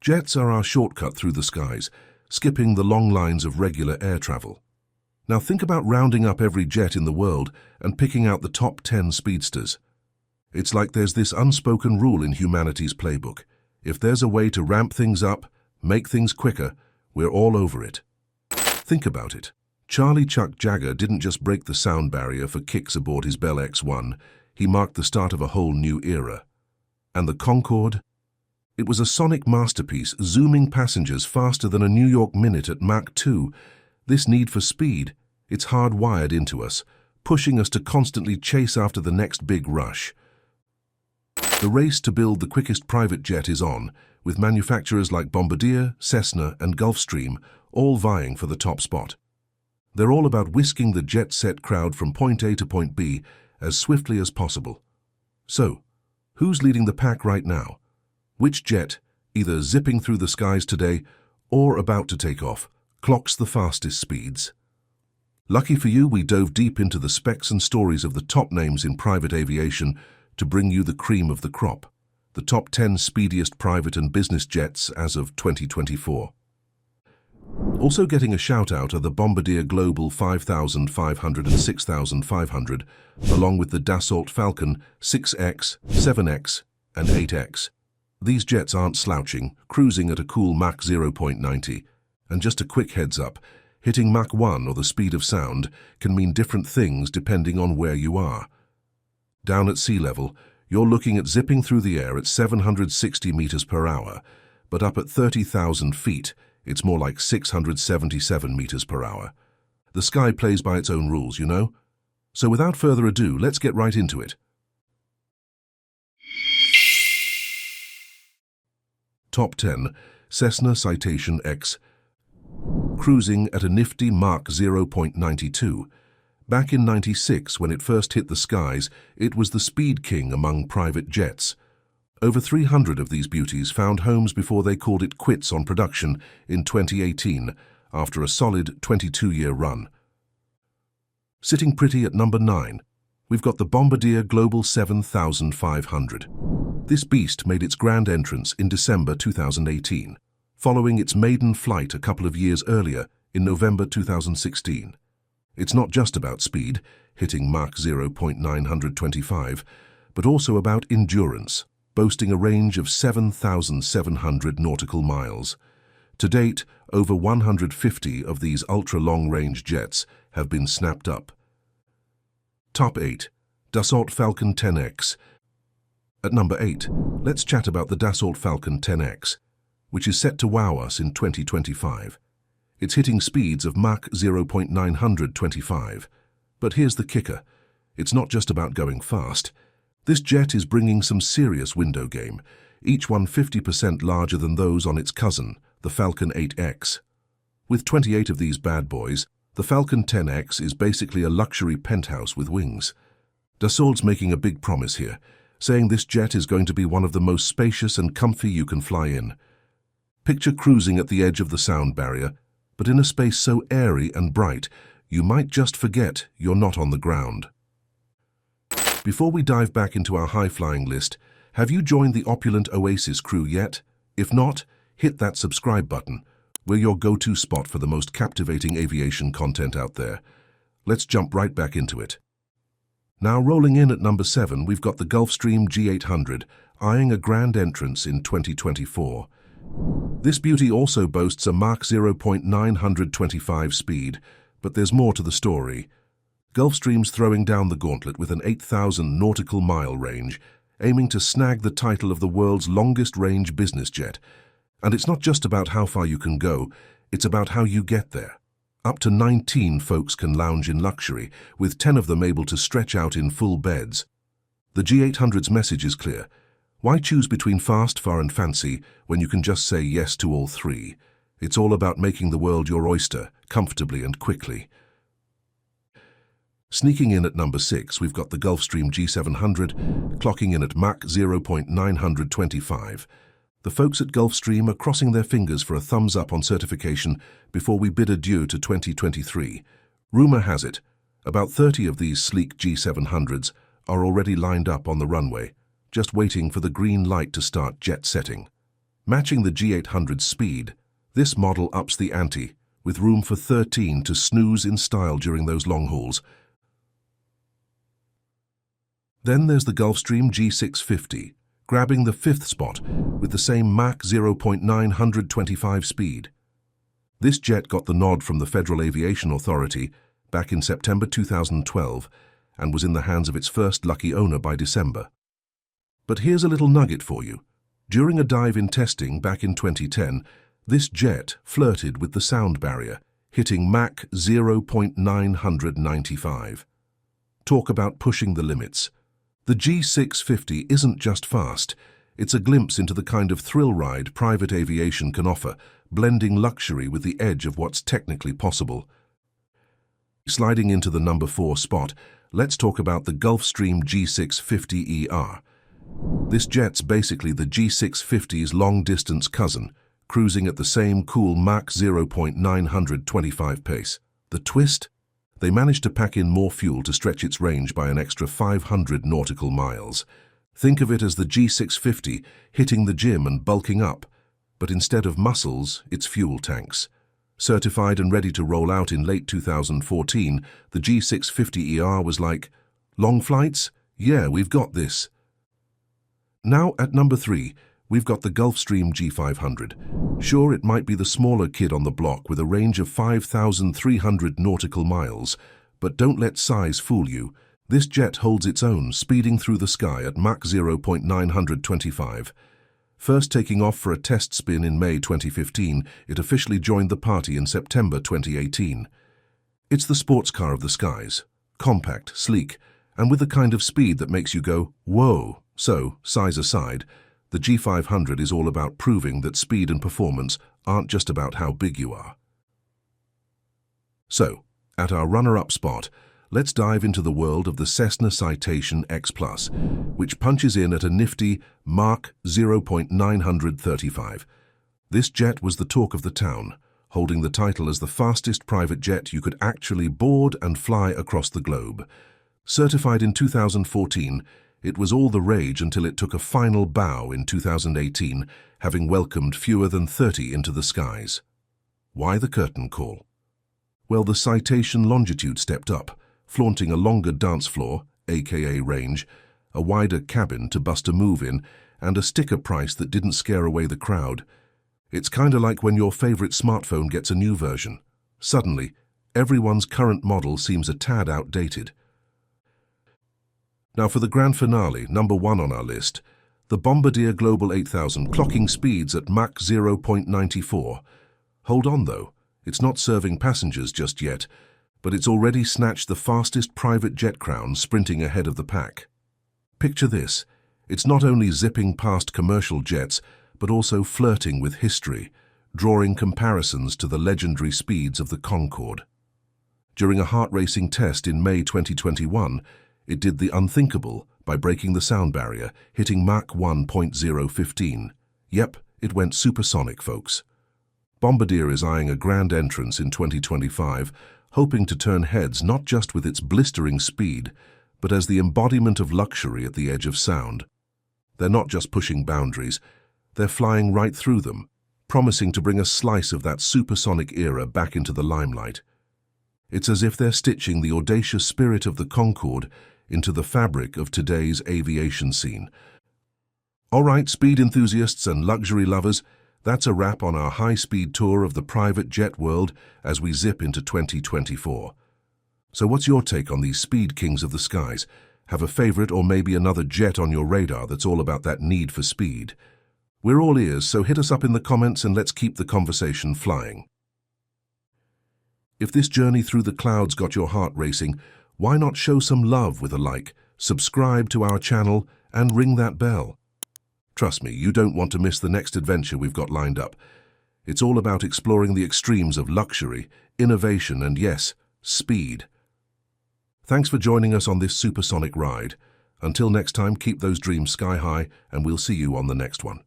Jets are our shortcut through the skies, skipping the long lines of regular air travel. Now think about rounding up every jet in the world and picking out the top 10 speedsters. It's like there's this unspoken rule in humanity's playbook. If there's a way to ramp things up, make things quicker, we're all over it. Think about it. Charlie Chuck Jagger didn't just break the sound barrier for kicks aboard his Bell X-1, he marked the start of a whole new era. And the Concorde? It was a sonic masterpiece, zooming passengers faster than a New York minute at Mach 2. This need for speed, it's hardwired into us, pushing us to constantly chase after the next big rush. The race to build the quickest private jet is on, with manufacturers like Bombardier, Cessna, and Gulfstream all vying for the top spot. They're all about whisking the jet-set crowd from point A to point B as swiftly as possible. So, who's leading the pack right now? Which jet, either zipping through the skies today or about to take off, clocks the fastest speeds? Lucky for you, we dove deep into the specs and stories of the top names in private aviation to bring you the cream of the crop, the top 10 speediest private and business jets as of 2024. Also getting a shout-out are the Bombardier Global 5500 and 6500, along with the Dassault Falcon 6X, 7X, and 8X. These jets aren't slouching, cruising at a cool Mach 0.90. And just a quick heads up, hitting Mach 1 or the speed of sound can mean different things depending on where you are. Down at sea level, you're looking at zipping through the air at 760 meters per hour, but up at 30,000 feet, it's more like 677 meters per hour. The sky plays by its own rules, you know? So without further ado, let's get right into it. Top 10, Cessna Citation X, cruising at a nifty Mach 0.92. Back in '96, when it first hit the skies, it was the speed king among private jets. Over 300 of these beauties found homes before they called it quits on production in 2018, after a solid 22-year run. Sitting pretty at number 9, we've got the Bombardier Global 7500. This beast made its grand entrance in December 2018, following its maiden flight a couple of years earlier in November 2016. It's not just about speed, hitting Mach 0.925, but also about endurance, boasting a range of 7,700 nautical miles. To date, over 150 of these ultra-long-range jets have been snapped up. Top 8. Dassault Falcon 10X. At number 8, let's chat about the Dassault Falcon 10X, which is set to wow us in 2025. It's hitting speeds of Mach 0.925. But here's the kicker. It's not just about going fast. This jet is bringing some serious window game, each one 50% larger than those on its cousin, the Falcon 8X. With 28 of these bad boys, the Falcon 10X is basically a luxury penthouse with wings. Dassault's making a big promise here, saying this jet is going to be one of the most spacious and comfy you can fly in. Picture cruising at the edge of the sound barrier, but in a space so airy and bright, you might just forget you're not on the ground. Before we dive back into our high-flying list, have you joined the opulent Oasis crew yet? If not, hit that subscribe button. We're your go-to spot for the most captivating aviation content out there. Let's jump right back into it. Now rolling in at number 7, we've got the Gulfstream G800, eyeing a grand entrance in 2024. This beauty also boasts a Mach 0.925 speed, but there's more to the story. Gulfstream's throwing down the gauntlet with an 8,000 nautical mile range, aiming to snag the title of the world's longest range business jet. And it's not just about how far you can go, it's about how you get there. Up to 19 folks can lounge in luxury, with 10 of them able to stretch out in full beds. The G800's message is clear. Why choose between fast, far and fancy when you can just say yes to all three? It's all about making the world your oyster, comfortably and quickly. Sneaking in at number 6, we've got the Gulfstream G700, clocking in at Mach 0.925. The folks at Gulfstream are crossing their fingers for a thumbs up on certification before we bid adieu to 2023. Rumor has it, about 30 of these sleek G700s are already lined up on the runway, just waiting for the green light to start jet setting. Matching the G800's speed, this model ups the ante, with room for 13 to snooze in style during those long hauls. Then there's the Gulfstream G650, grabbing the 5th spot with the same Mach 0.925 speed. This jet got the nod from the Federal Aviation Authority back in September 2012 and was in the hands of its first lucky owner by December. But here's a little nugget for you. During a dive-in testing back in 2010, this jet flirted with the sound barrier, hitting Mach 0.995. Talk about pushing the limits. The G650 isn't just fast, it's a glimpse into the kind of thrill ride private aviation can offer, blending luxury with the edge of what's technically possible. Sliding into the number 4 spot, let's talk about the Gulfstream G650ER. This jet's basically the G650's long-distance cousin, cruising at the same cool Mach 0.925 pace. The twist? They managed to pack in more fuel to stretch its range by an extra 500 nautical miles. Think of it as the G650 hitting the gym and bulking up, but instead of muscles, it's fuel tanks. Certified and ready to roll out in late 2014, the G650ER was like, long flights? Yeah, we've got this. Now at number 3, we've got the Gulfstream G500. Sure, it might be the smaller kid on the block with a range of 5,300 nautical miles, but don't let size fool you. This jet holds its own, speeding through the sky at Mach 0.925. First taking off for a test spin in May 2015, it officially joined the party in September 2018. It's the sports car of the skies, compact, sleek, and with the kind of speed that makes you go, whoa. So, size aside, the G500 is all about proving that speed and performance aren't just about how big you are. So, at our runner-up spot, let's dive into the world of the Cessna Citation X+, which punches in at a nifty Mach 0.935. This jet was the talk of the town, holding the title as the fastest private jet you could actually board and fly across the globe. Certified in 2014, it was all the rage until it took a final bow in 2018, having welcomed fewer than 30 into the skies. Why the curtain call? Well, the Citation longitude stepped up, flaunting a longer dance floor, aka range, a wider cabin to bust a move in, and a sticker price that didn't scare away the crowd. It's kinda like when your favorite smartphone gets a new version. Suddenly, everyone's current model seems a tad outdated. Now for the grand finale, number 1 on our list, the Bombardier Global 8000 clocking speeds at Mach 0.94. Hold on though, it's not serving passengers just yet, but it's already snatched the fastest private jet crown, sprinting ahead of the pack. Picture this, it's not only zipping past commercial jets, but also flirting with history, drawing comparisons to the legendary speeds of the Concorde. During a heart-racing test in May 2021, it did the unthinkable by breaking the sound barrier, hitting Mach 1.015. Yep, it went supersonic, folks. Bombardier is eyeing a grand entrance in 2025, hoping to turn heads not just with its blistering speed, but as the embodiment of luxury at the edge of sound. They're not just pushing boundaries, they're flying right through them, promising to bring a slice of that supersonic era back into the limelight. It's as if they're stitching the audacious spirit of the Concorde into the fabric of today's aviation scene. All right, speed enthusiasts and luxury lovers, that's a wrap on our high-speed tour of the private jet world as we zip into 2024. So what's your take on these speed kings of the skies? Have a favorite or maybe another jet on your radar that's all about that need for speed? We're all ears, so hit us up in the comments and let's keep the conversation flying. If this journey through the clouds got your heart racing, why not show some love with a like, subscribe to our channel, and ring that bell? Trust me, you don't want to miss the next adventure we've got lined up. It's all about exploring the extremes of luxury, innovation, and yes, speed. Thanks for joining us on this supersonic ride. Until next time, keep those dreams sky high, and we'll see you on the next one.